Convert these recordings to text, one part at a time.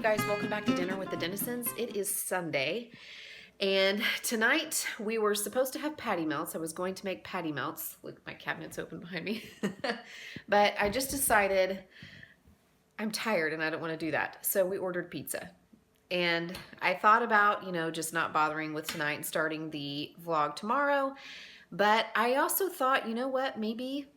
guys, welcome back to Dinner with the Dennisons. It is Sunday, and tonight we were supposed to have patty melts. I was going to make patty melts. Look, my cabinet's open behind me. But I just decided I'm tired and I don't want to do that. So we ordered pizza. And I thought about, just not bothering with tonight and starting the vlog tomorrow. But I also thought, you know what, maybe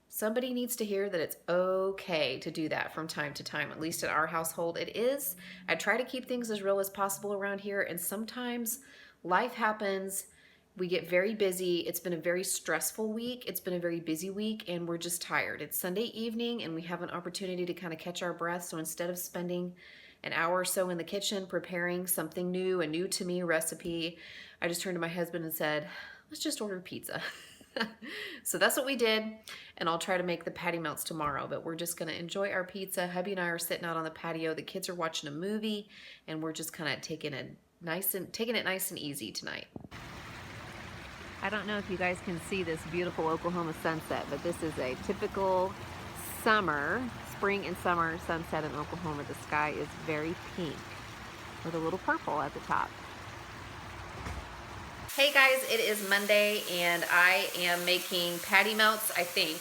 somebody needs to hear that it's okay to do that from time to time. At least in our household it is. I try to keep things as real as possible around here, and sometimes life happens. We get very busy. It's been a very stressful week. It's been a very busy week, and we're just tired. It's Sunday evening and we have an opportunity to kind of catch our breath. So instead of spending an hour or so in the kitchen preparing something new, a new to me recipe, I just turned to my husband and said, let's just order pizza. So that's what we did, and I'll try to make the patty melts tomorrow, but we're just going to enjoy our pizza. Hubby and I are sitting out on the patio. The kids are watching a movie, and we're just kind of taking it nice and easy tonight. I don't know if you guys can see this beautiful Oklahoma sunset, but this is a typical spring and summer sunset in Oklahoma. The sky is very pink with a little purple at the top. Hey guys, it is Monday and I am making patty melts, I think.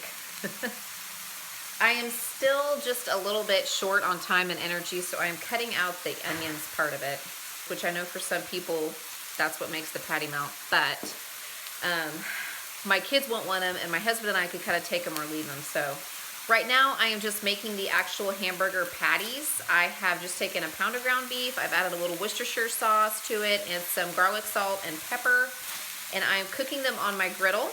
I am still just a little bit short on time and energy, so I am cutting out the onions part of it, which I know for some people that's what makes the patty melt, but my kids won't want them, and my husband and I could kind of take them or leave them. So right now I am just making the actual hamburger patties. I have just taken a pound of ground beef. I've added a little Worcestershire sauce to it and some garlic, salt, and pepper. And I'm cooking them on my griddle.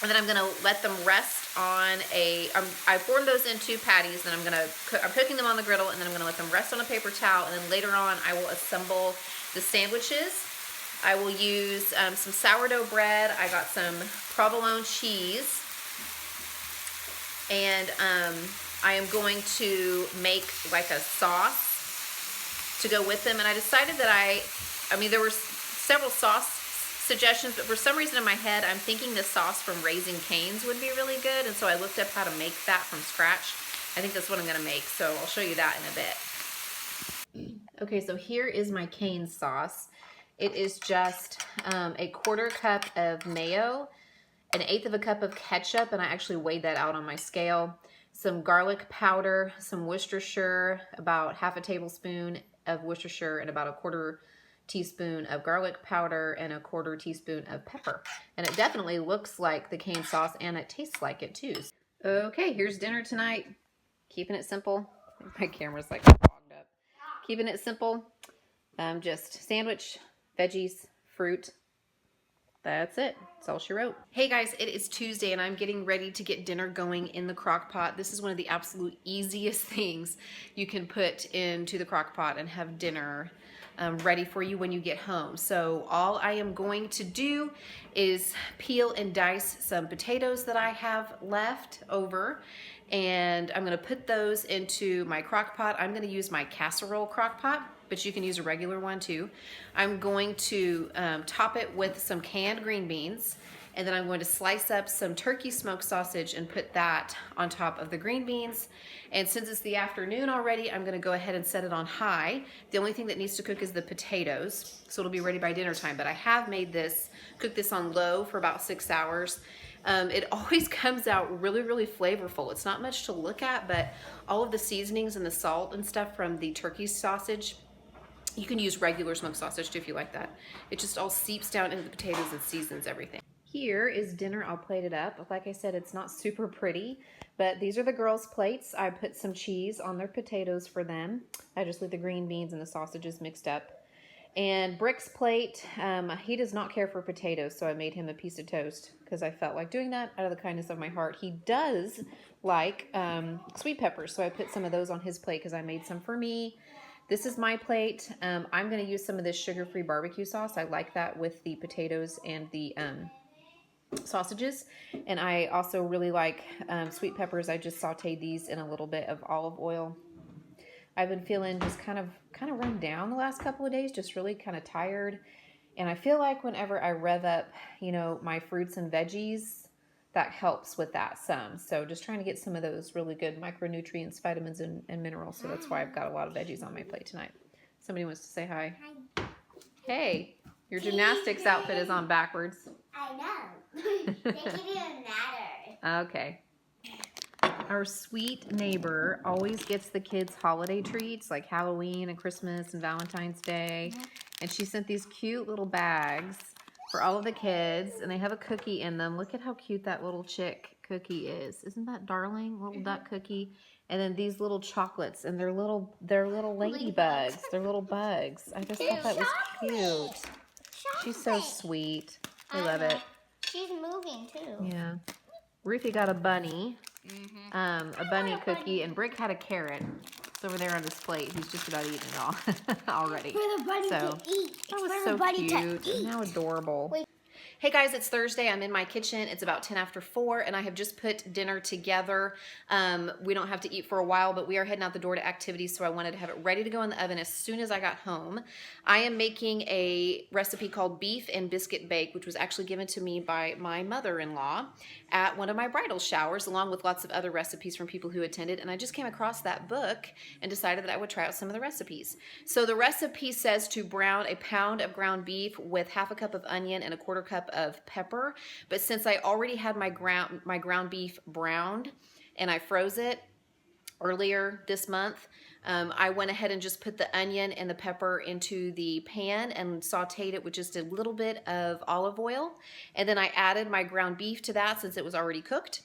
And then I'm gonna let them rest on I formed those into patties, and I'm cooking them on the griddle, and then I'm gonna let them rest on a paper towel, and then later on I will assemble the sandwiches. I will use some sourdough bread. I got some provolone cheese. And I am going to make like a sauce to go with them. And I decided that I mean, there were several sauce suggestions, but for some reason in my head, I'm thinking the sauce from Raising Cane's would be really good. And so I looked up how to make that from scratch. I think that's what I'm gonna make. So I'll show you that in a bit. Okay, so here is my Cane's sauce. It is just a quarter cup of mayo, an eighth of a cup of ketchup, and I actually weighed that out on my scale, some garlic powder, some Worcestershire, about half a tablespoon of Worcestershire, and about a quarter teaspoon of garlic powder, and a quarter teaspoon of pepper. And it definitely looks like the Cane sauce, and it tastes like it too. Okay, here's dinner tonight. Keeping it simple. My camera's like fogged up. Keeping it simple. Just sandwich, veggies, fruit. That's it. That's all she wrote. Hey guys, it is Tuesday and I'm getting ready to get dinner going in the crock pot. This is one of the absolute easiest things you can put into the crock pot and have dinner ready for you when you get home. So all I am going to do is peel and dice some potatoes that I have left over, and I'm going to put those into my crock pot. I'm going to use my casserole crock pot, but you can use a regular one too. I'm going to top it with some canned green beans, and then I'm going to slice up some turkey smoked sausage and put that on top of the green beans. And since it's the afternoon already, I'm gonna go ahead and set it on high. The only thing that needs to cook is the potatoes, so it'll be ready by dinner time. But I have cooked this on low for about 6 hours. It always comes out really, really flavorful. It's not much to look at, but all of the seasonings and the salt and stuff from the turkey sausage, you can use regular smoked sausage too if you like that. It just all seeps down into the potatoes and seasons everything. Here is dinner all plated up. Like I said, it's not super pretty, but these are the girls' plates. I put some cheese on their potatoes for them. I just leave the green beans and the sausages mixed up. And Brick's plate, he does not care for potatoes, so I made him a piece of toast because I felt like doing that out of the kindness of my heart. He does like sweet peppers, so I put some of those on his plate because I made some for me. This is my plate. I'm going to use some of this sugar-free barbecue sauce. I like that with the potatoes and the sausages. And I also really like sweet peppers. I just sauteed these in a little bit of olive oil. I've been feeling just kind of run down the last couple of days, just really kind of tired. And I feel like whenever I rev up, my fruits and veggies, that helps with that some. So just trying to get some of those really good micronutrients, vitamins, and minerals. So that's why I've got a lot of veggies on my plate tonight. Somebody wants to say hi. Hi. Hey, your gymnastics outfit is on backwards. I know. They can even matter. Okay. Our sweet neighbor always gets the kids holiday treats like Halloween and Christmas and Valentine's Day. And she sent these cute little bags for all of the kids, and they have a cookie in them. Look at how cute that little chick cookie is. Isn't that darling? Little duck cookie. And then these little chocolates, and they're little ladybugs. They're little bugs. I just thought that was cute. She's so sweet. I love it. She's moving too. Yeah. Ruthie got a bunny. A bunny cookie, and Brick had a carrot. It's over there on his plate. He's just about eating it all already. For the bunny to eat. That was so cute and how adorable. Wait. Hey guys, it's Thursday. I'm in my kitchen. It's about 10 after 4, and I have just put dinner together. We don't have to eat for a while, but we are heading out the door to activities, so I wanted to have it ready to go in the oven as soon as I got home. I am making a recipe called Beef and Biscuit Bake, which was actually given to me by my mother-in-law at one of my bridal showers, along with lots of other recipes from people who attended, and I just came across that book and decided that I would try out some of the recipes. So the recipe says to brown a pound of ground beef with half a cup of onion and a quarter cup of pepper, but since I already had my ground beef browned and I froze it earlier this month, I went ahead and just put the onion and the pepper into the pan and sauteed it with just a little bit of olive oil, and then I added my ground beef to that since it was already cooked.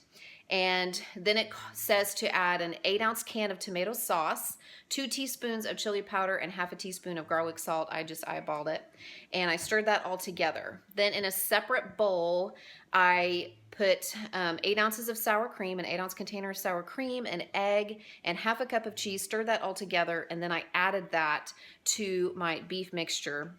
And then it says to add an 8-ounce can of tomato sauce, 2 teaspoons of chili powder, and half a teaspoon of garlic salt. I just eyeballed it. And I stirred that all together. Then in a separate bowl, I put 8 ounces of sour cream, an 8-ounce container of sour cream, an egg, and half a cup of cheese. Stirred that all together, and then I added that to my beef mixture.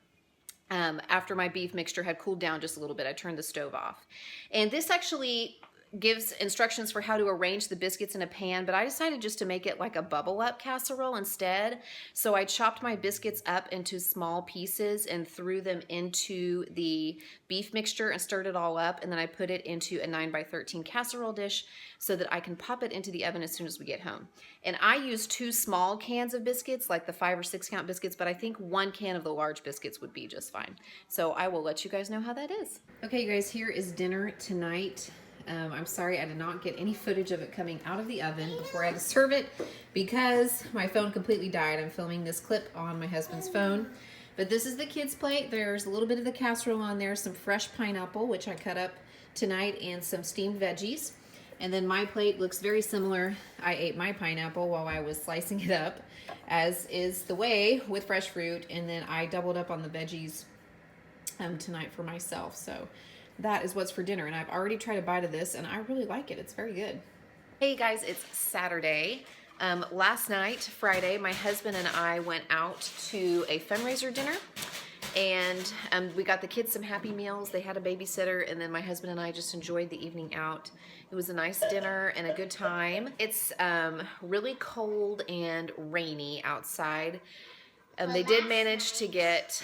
After my beef mixture had cooled down just a little bit, I turned the stove off. And this actually gives instructions for how to arrange the biscuits in a pan, but I decided just to make it like a bubble up casserole instead. So I chopped my biscuits up into small pieces and threw them into the beef mixture and stirred it all up, and then I put it into a 9x13 casserole dish so that I can pop it into the oven as soon as we get home. And I use 2 small cans of biscuits, like the 5 or 6 count biscuits, but I think 1 can of the large biscuits would be just fine. So I will let you guys know how that is. Okay, you guys, here is dinner tonight. I'm sorry I did not get any footage of it coming out of the oven before I had to serve it because my phone completely died. I'm filming this clip on my husband's phone. But this is the kids' plate. There's a little bit of the casserole on there, some fresh pineapple, which I cut up tonight, and some steamed veggies. And then my plate looks very similar. I ate my pineapple while I was slicing it up, as is the way with fresh fruit. And then I doubled up on the veggies tonight for myself. So that is what's for dinner, and I've already tried a bite of this, and I really like it. It's very good. Hey guys, it's Saturday. Last night, Friday, my husband and I went out to a fundraiser dinner, and we got the kids some Happy Meals. They had a babysitter, and then my husband and I just enjoyed the evening out. It was a nice dinner and a good time. It's really cold and rainy outside. They did manage to get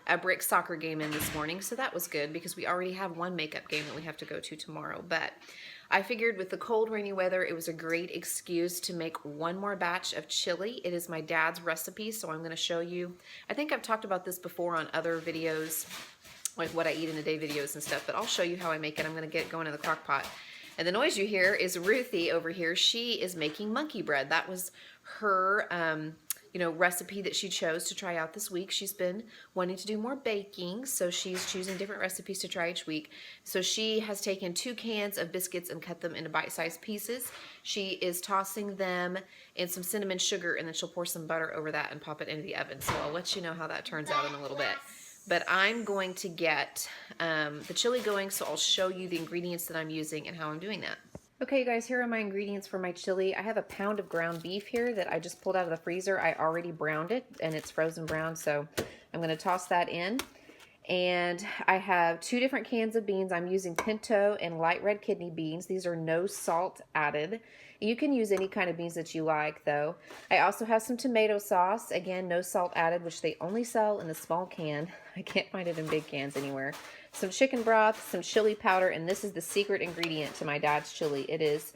a Brick soccer game in this morning, so that was good because we already have one makeup game that we have to go to tomorrow. But I figured with the cold, rainy weather, it was a great excuse to make one more batch of chili. It is my dad's recipe, so I'm going to show you. I think I've talked about this before on other videos, like what I eat in a day videos and stuff, but I'll show you how I make it. I'm going to get it going in the crock pot. And the noise you hear is Ruthie over here. She is making monkey bread. That was her recipe that she chose to try out this week. She's been wanting to do more baking, so she's choosing different recipes to try each week. So she has taken 2 cans of biscuits and cut them into bite-sized pieces. She is tossing them in some cinnamon sugar, and then she'll pour some butter over that and pop it into the oven. So I'll let you know how that turns out in a little bit. But I'm going to get the chili going, so I'll show you the ingredients that I'm using and how I'm doing that. Okay, you guys, here are my ingredients for my chili. I have a pound of ground beef here that I just pulled out of the freezer. I already browned it, and it's frozen brown, so I'm going to toss that in. And I have 2 different cans of beans. I'm using pinto and light red kidney beans. These are no salt added. You can use any kind of beans that you like, though. I also have some tomato sauce. Again, no salt added, which they only sell in a small can. I can't find it in big cans anywhere. some chicken broth, some chili powder, and this is the secret ingredient to my dad's chili. It is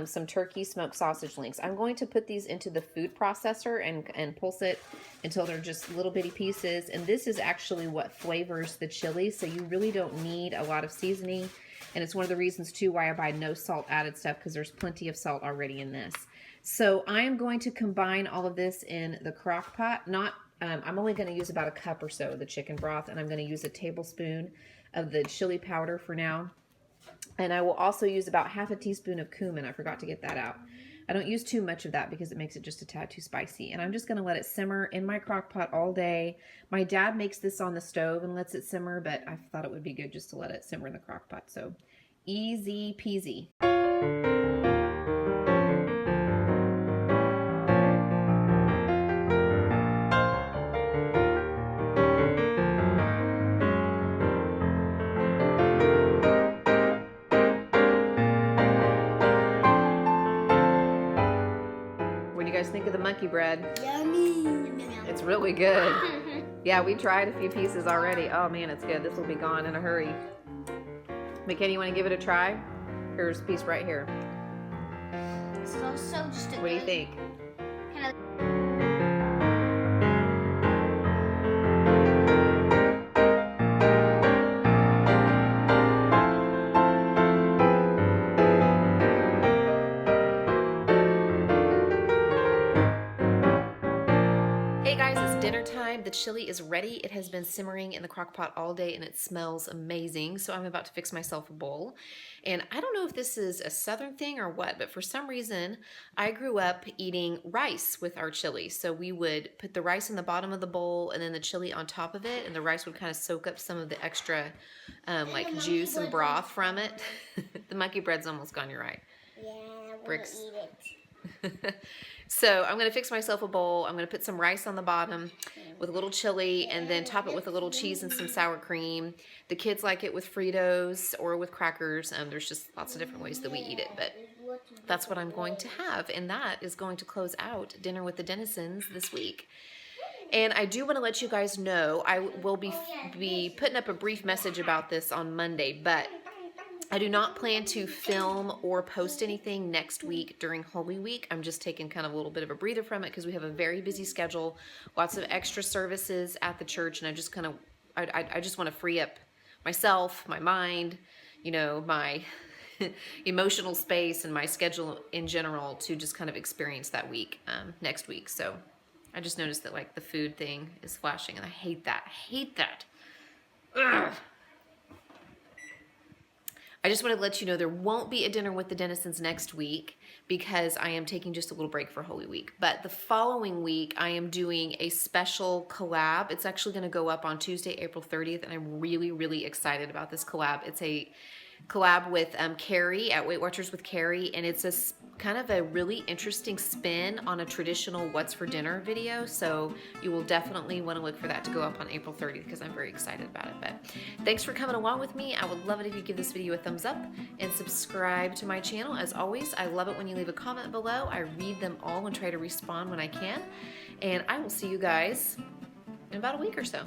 some turkey smoked sausage links. I'm going to put these into the food processor and pulse it until they're just little bitty pieces. And this is actually what flavors the chili, so you really don't need a lot of seasoning. And it's one of the reasons too why I buy no salt added stuff, because there's plenty of salt already in this. So I am going to combine all of this in the crock pot. I'm only going to use about a cup or so of the chicken broth, and I'm going to use a tablespoon of the chili powder for now. And I will also use about half a teaspoon of cumin. I forgot to get that out. I don't use too much of that because it makes it just a tad too spicy. And I'm just going to let it simmer in my crock pot all day. My dad makes this on the stove and lets it simmer, but I thought it would be good just to let it simmer in the crock pot. So easy peasy. What do you guys think of the monkey bread? Yummy. It's really good. Yeah, we tried a few pieces already. Oh man, it's good. This will be gone in a hurry. McKenna, you want to give it a try? Here's a piece right here. It's also just a What do you think? kind of Hey guys, it's dinner time. The chili is ready. It has been simmering in the crock pot all day and it smells amazing. So I'm about to fix myself a bowl. And I don't know if this is a southern thing or what, but for some reason I grew up eating rice with our chili. So we would put the rice in the bottom of the bowl and then the chili on top of it, and the rice would kind of soak up some of the extra like juice and broth from it. The monkey bread's almost gone, you're right. yeah, I want Bricks. to eat it. So I'm going to fix myself a bowl. I'm going to put some rice on the bottom with a little chili and then top it with a little cheese and some sour cream. The kids like it with Fritos or with crackers. There's just lots of different ways that we eat it, but that's what I'm going to have. And that is going to close out Dinner with the Dennisons this week. And I do want to let you guys know, I will be putting up a brief message about this on Monday, but I do not plan to film or post anything next week during Holy Week. I'm just taking kind of a little bit of a breather from it because we have a very busy schedule, lots of extra services at the church, and I just kind of, I just want to free up myself, my mind, you know, my emotional space and my schedule in general to just kind of experience that week next week. So I just noticed that like the food thing is flashing and I hate that. I hate that. Ugh. I just wanted to let you know there won't be a Dinner with the Dennisons next week because I am taking just a little break for Holy Week. But the following week, I am doing a special collab. It's actually going to go up on Tuesday, April 30th, and I'm really, really excited about this collab. It's a collab with Carrie at Weight Watchers with Carrie, and it's a kind of a really interesting spin on a traditional What's for Dinner video, so you will definitely want to look for that to go up on April 30th because I'm very excited about it. But thanks for coming along with me. I would love it if you give this video a thumbs up and subscribe to my channel. As always, I love it when you leave a comment below. I read them all and try to respond when I can, and I will see you guys in about a week or so.